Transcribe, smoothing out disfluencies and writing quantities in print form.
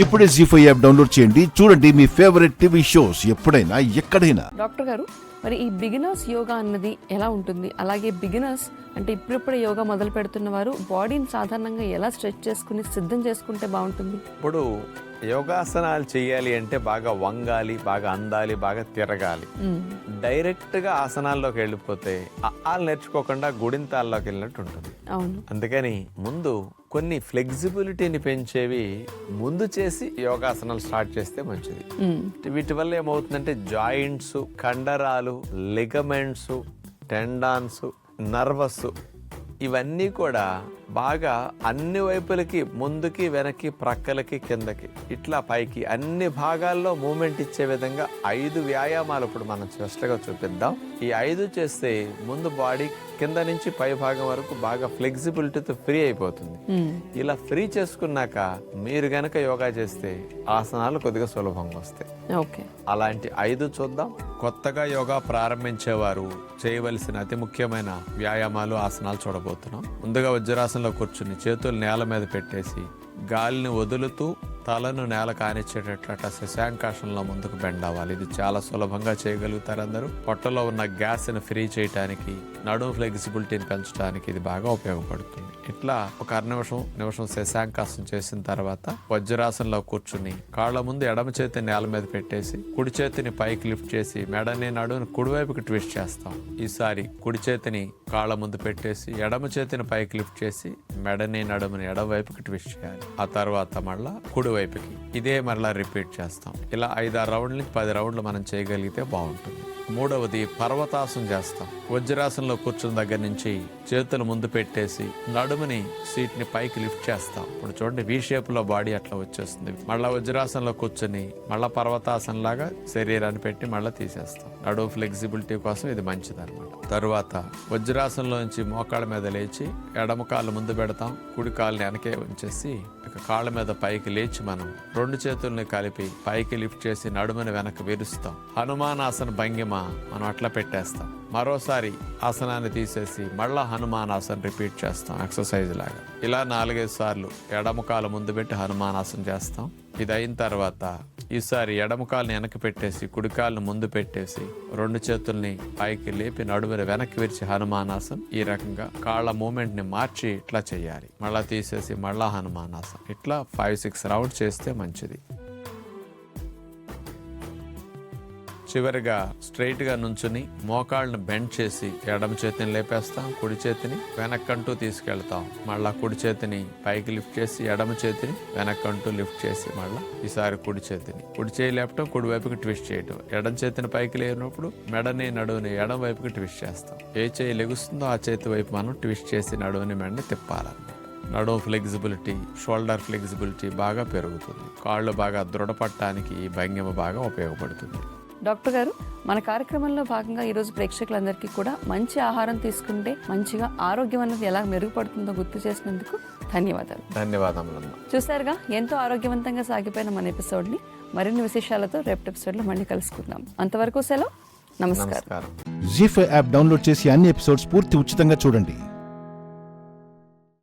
ఇప్పుడే జీ5 app download చేయండి. చూడండి మీ ఫేవరెట్ టీవీ షోస్ ఎప్పుడైనా ఎక్కడైనా. డాక్టర్ గారు, మరి ఈ బిగినర్స్ యోగా అన్నది ఎలా ఉంటుంది? అలాగే బిగినర్స్ అంటే ఇప్పుడిప్పుడే యోగా మొదలు పెడుతున్న వారు బాడీని సాధారణంగా ఎలా స్ట్రెచ్ చేసుకుని సిద్ధం చేసుకుంటే బాగుంటుంది? ఇప్పుడు యోగాసనాలు చేయాలి అంటే బాగా వంగాలి, బాగా అందాలి, బాగా తిరగాలి. డైరెక్ట్గా ఆసనాల్లోకి వెళ్ళిపోతే ఆలు నేర్చుకోకుండా గుడింతాల్లోకి వెళ్ళినట్టు ఉంటుంది. అవును. అందుకని ముందు కొన్ని ఫ్లెక్సిబిలిటీని పెంచేవి ముందు చేసి యోగాసనాలు స్టార్ట్ చేస్తే మంచిది. వీటి వల్ల ఏమవుతుందంటే జాయింట్స్, కండరాలు, లిగమెంట్స్, టెండాన్స్, నర్వస్ ఇవన్నీ కూడా బాగా అన్ని వైపులకి, ముందుకి, వెనక్కి, ప్రక్కలకి, కిందకి, ఇట్లా పైకి అన్ని భాగాల్లో మూమెంట్ ఇచ్చే విధంగా 5 వ్యాయామాలు ఇప్పుడు మనం స్పష్టంగా చూపిద్దాం. ఈ 5 చేస్తే ముందు బాడీ కింద నుంచి పై భాగం వరకు బాగా ఫ్లెక్సిబిలిటీతో ఫ్రీ అయిపోతుంది. ఇలా ఫ్రీ చేసుకున్నాక మీరు గనక యోగా చేస్తే ఆసనాలు కొద్దిగా సులభంగా వస్తాయి. అలాంటి 5 చూద్దాం. కొత్తగా యోగా ప్రారంభించేవారు చేయవలసిన అతి ముఖ్యమైన వ్యాయామాలు, ఆసనాలు చూడబోతున్నాం. ముందుగా వజ్రాసనంలో కూర్చుని చేతులు నేల మీద పెట్టేసి గాలిని వదులుతూ తలను నేల కానిచ్చేటట్లట శశాంకాసనంలో ముందుకు బెండ్ అవ్వాలి. ఇది చాలా సులభంగా చేయగలుగుతారు అందరూ. పొట్టలో ఉన్న గ్యాస్ని ఫ్రీ చేయడానికి, నడుము ఫ్లెక్సిబిలిటీని పెంచడానికి ఇది బాగా ఉపయోగపడుతుంది. ఇట్లా ఒక నిమిషం శశాంకాసనం చేసిన తర్వాత వజ్రాసనంలో కూర్చుని కాళ్ళ ముందు ఎడమ చేతిని నేల మీద పెట్టేసి కుడి చేతిని పైకి లిఫ్ట్ చేసి మెడని నడుముని కుడివైపుకి ట్విస్ట్ చేస్తాం. ఈసారి కుడి చేతిని కాళ్ళ ముందు పెట్టేసి ఎడమ చేతిని పైకి లిఫ్ట్ చేసి మెడని నడుముని ఎడమవైపుకి ట్విస్ట్ చేయాలి. ఆ తర్వాత మళ్ళా కుడివైపుకి ఇదే మరలా రిపీట్ చేస్తాం. ఇలా 5-6 రౌండ్లు 10 రౌండ్లు మనం చేయగలిగితే బాగుంటుంది. మూడవది పర్వతాసనం చేస్తాం. వజ్రాసనంలో కూర్చున్న దగ్గర నుంచి చేతులు ముందు పెట్టేసి నడుముని సీట్ని పైకి లిఫ్ట్ చేస్తాం. ఇప్పుడు చూడండి, వి షేప్ లో బాడీ అట్లా వచ్చేస్తుంది. మళ్ళా వజ్రాసనంలో కూర్చుని మళ్ళా పర్వతాసనం లాగా శరీరాన్ని పెట్టి మళ్ళీ తీసేస్తాం. నడుము ఫ్లెక్సిబిలిటీ కోసం ఇది మంచిది అనమాట. తరువాత వజ్రాసనంలో నుంచి మోకాళ్ళ మీద లేచి ఎడమ కాళ్ళు ముందు పెడతాం, కుడి కాళ్ళని వెనకే ఉంచేసి కాళ్ళ మీద పైకి లేచి మనం 2 చేతుల్ని కలిపి పైకి లిఫ్ట్ చేసి నడుముని వెనక్కి విరుస్తాం. హనుమానాసన భంగిమ మనం అట్లా పెట్టేస్తాం. మరోసారి ఆసనాన్ని తీసేసి మళ్ళా హనుమానాసన రిపీట్ చేస్తాం ఎక్సర్సైజ్ లాగా. ఇలా 4-5 సార్లు ఎడమ కాలు ముందు పెట్టి హనుమానాసన చేస్తాం. ఇది అయిన తర్వాత ఈసారి ఎడమ కాలుని వెనక్కి పెట్టేసి కుడి కాలుని ముందు పెట్టేసి 2 చేతుల్ని పైకి లేపి నడుముని వెనక్కి విరిచి హనుమానాసనం. ఈ రకంగా కాళ్ళ మూమెంట్ ని మార్చి ఇట్లా చేయాలి. మళ్ళా తీసేసి మళ్ళా హనుమానాసనం. ఇట్లా 5-6 రౌండ్ చేస్తే మంచిది. చివరిగా స్ట్రైట్ గా నుంచుని మోకాళ్ళను బెండ్ చేసి ఎడమ చేతిని లేపేస్తాం, కుడి చేతిని వెనక్కంటూ తీసుకెళ్తాం. మళ్ళా కుడి చేతిని పైకి లిఫ్ట్ చేసి ఎడమ చేతిని వెనక్కంటూ లిఫ్ట్ చేసి మళ్ళా ఈసారి కుడి చేయి లేపటం, కుడి వైపుకి ట్విస్ట్ చేయటం. ఎడమ చేతిని పైకి లేనప్పుడు మెడని నడువుని ఎడమ వైపుకి ట్విస్ట్ చేస్తాం. ఏ చేయి లెగుస్తుందో ఆ చేతి వైపు మనం ట్విస్ట్ చేసి నడువుని మెడని తిప్పాలన్నమాట. నడుము ఫ్లెక్సిబిలిటీ, షోల్డర్ ఫ్లెక్సిబిలిటీ బాగా పెరుగుతుంది. కాళ్ళు బాగా దృఢపడటానికి ఈ భంగిమ బాగా ఉపయోగపడుతుంది. డాక్టర్ గారు, మన కార్యక్రమంలో భాగంగా ఈరోజు ప్రేక్షకులందరికీ కూడా మంచి ఆహారం తీసుకుంటే మంచిగా ఆరోగ్యం అన్నది ఎలా మెరుగుపడుతుందో గుర్తు చేసినందుకు ధన్యవాదాలు. ధన్యవాదములు. చూసారుగా, ఎంతో ఆరోగ్యవంతంగా సాగిపోయిన మన ఎపిసోడ్ని మరిన్ని విశేషాలతో రేపటి ఎపిసోడ్లో మళ్ళీ కలుసుకుందాం. అంతవరకు సెలవు. నమస్కారం. జీ5 యాప్ డౌన్లోడ్ చేసి అన్ని ఎపిసోడ్స్ పూర్తి ఉచితంగా చూడండి.